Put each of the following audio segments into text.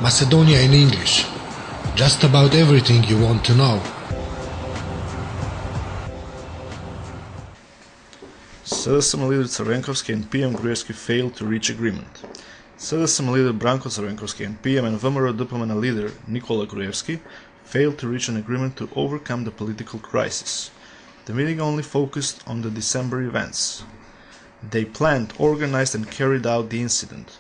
Macedonia in English. Just about everything you want to know. SDSM leader Crvenkovski and PM Gruevski failed to reach agreement. SDSM leader Branko Crvenkovski and PM and VMRO-DPMNE leader Nikola Gruevski failed to reach an agreement to overcome the political crisis. The meeting only focused on the December events. They planned, organized and carried out the incident.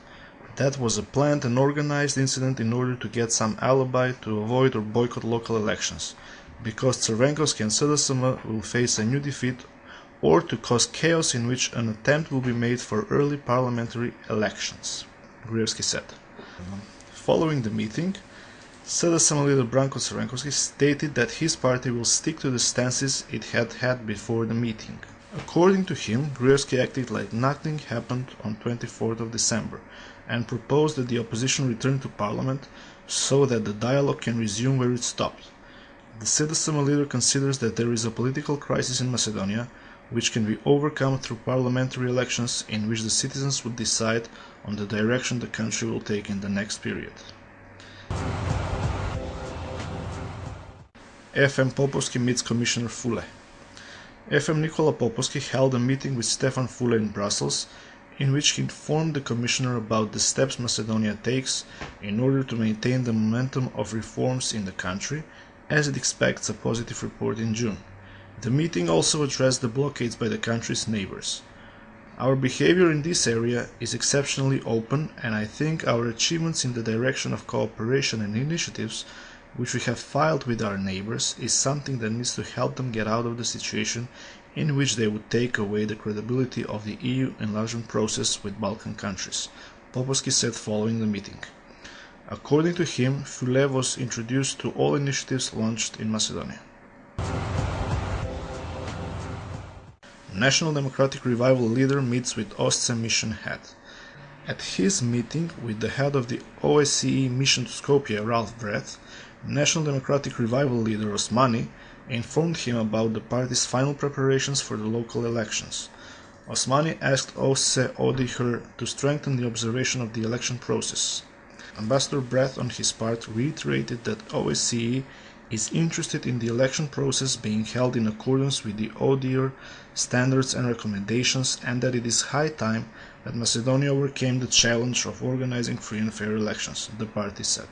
That was a planned and organized incident in order to get some alibi to avoid or boycott local elections, because Crvenkovski and SDSM will face a new defeat, or to cause chaos in which an attempt will be made for early parliamentary elections, Gruevski said. Following the meeting, SDSM leader Branko Crvenkovski stated that his party will stick to the stances it had before the meeting. According to him, Gruevski acted like nothing happened on 24th of December and proposed that the opposition return to parliament so that the dialogue can resume where it stopped. The SDSM leader considers that there is a political crisis in Macedonia which can be overcome through parliamentary elections in which the citizens would decide on the direction the country will take in the next period. FM Popovski meets Commissioner Fule. FM Nikola Popovski held a meeting with Stefan Fule in Brussels, in which he informed the Commissioner about the steps Macedonia takes in order to maintain the momentum of reforms in the country, as it expects a positive report in June. The meeting also addressed the blockades by the country's neighbors. Our behavior in this area is exceptionally open, and I think our achievements in the direction of cooperation and initiatives which we have filed with our neighbors is something that needs to help them get out of the situation in which they would take away the credibility of the EU enlargement process with Balkan countries, Popovski said following the meeting. According to him, Fule was introduced to all initiatives launched in Macedonia. National Democratic Revival leader meets with OSCE mission head. At his meeting with the head of the OSCE mission to Skopje, Ralph Brett, National Democratic Revival leader Osmani informed him about the party's final preparations for the local elections. Osmani asked OSCE ODIHR to strengthen the observation of the election process. Ambassador Brett, on his part, reiterated that OSCE is interested in the election process being held in accordance with the ODIHR standards and recommendations, and that it is high time that Macedonia overcame the challenge of organizing free and fair elections, the party said.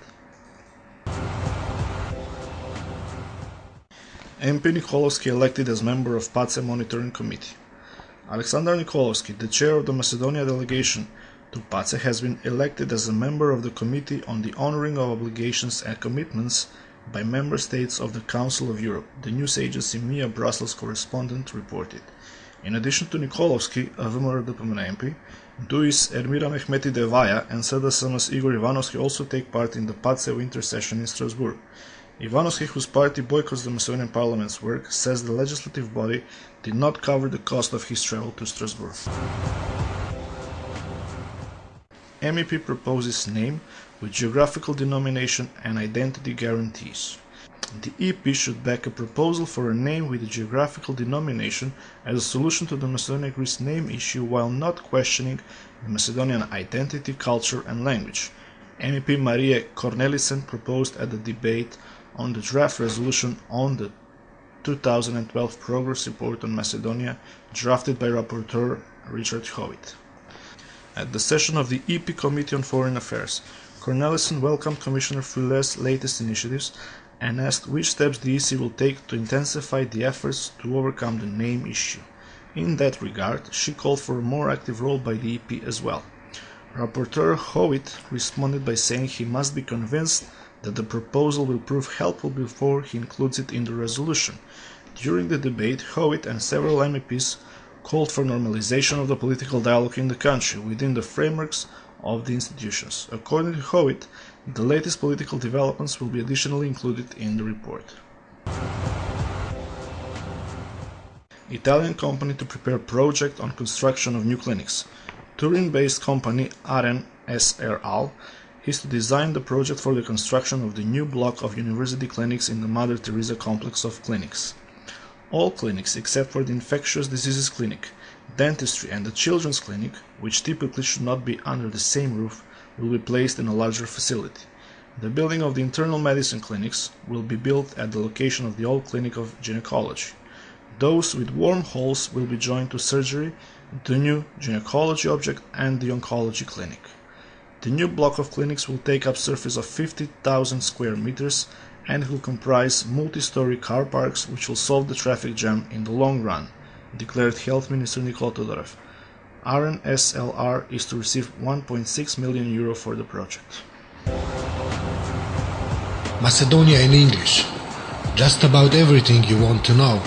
MP Nikolovsky elected as member of PACE Monitoring Committee. Alexander Nikolovsky, the chair of the Macedonia delegation to PACE, has been elected as a member of the Committee on the Honoring of Obligations and Commitments by member states of the Council of Europe, the news agency MIA Brussels correspondent reported. In addition to Nikolovsky, a VMRO-DPMNE MP, DUI's Ermira Mehmeti Devaja and SDSM's Igor Ivanovsky also take part in the PACE winter session in Strasbourg. Ivanovsky, whose party boycotts the Macedonian parliament's work, says the legislative body did not cover the cost of his travel to Strasbourg. MEP proposes name with geographical denomination and identity guarantees. The EP should back a proposal for a name with a geographical denomination as a solution to the Macedonia-Greece name issue while not questioning the Macedonian identity, culture and language. MEP Maria Cornelissen proposed at the debate on the draft resolution on the 2012 Progress Report on Macedonia, drafted by Rapporteur Richard Howitt. At the session of the EP Committee on Foreign Affairs, Cornelissen welcomed Commissioner Fule's latest initiatives and asked which steps the EC will take to intensify the efforts to overcome the name issue. In that regard, she called for a more active role by the EP as well. Rapporteur Howitt responded by saying he must be convinced that the proposal will prove helpful before he includes it in the resolution. During the debate, Howitt and several MEPs called for normalization of the political dialogue in the country within the frameworks of the institutions. According to Howitt, the latest political developments will be additionally included in the report. Italian company to prepare project on construction of new clinics. Turin-based company Aren S.R.Al. is to design the project for the construction of the new block of university clinics in the Mother Teresa complex of clinics. All clinics, except for the infectious diseases clinic, dentistry and the children's clinic, which typically should not be under the same roof, will be placed in a larger facility. The building of the internal medicine clinics will be built at the location of the old clinic of gynecology. Those with warm halls will be joined to surgery, the new gynecology object and the oncology clinic. The new block of clinics will take up surface of 50,000 square meters and will comprise multi-story car parks which will solve the traffic jam in the long run, declared Health Minister Nikola Todorov. RNSLR is to receive 1.6 million euro for the project. Macedonia in English. Just about everything you want to know.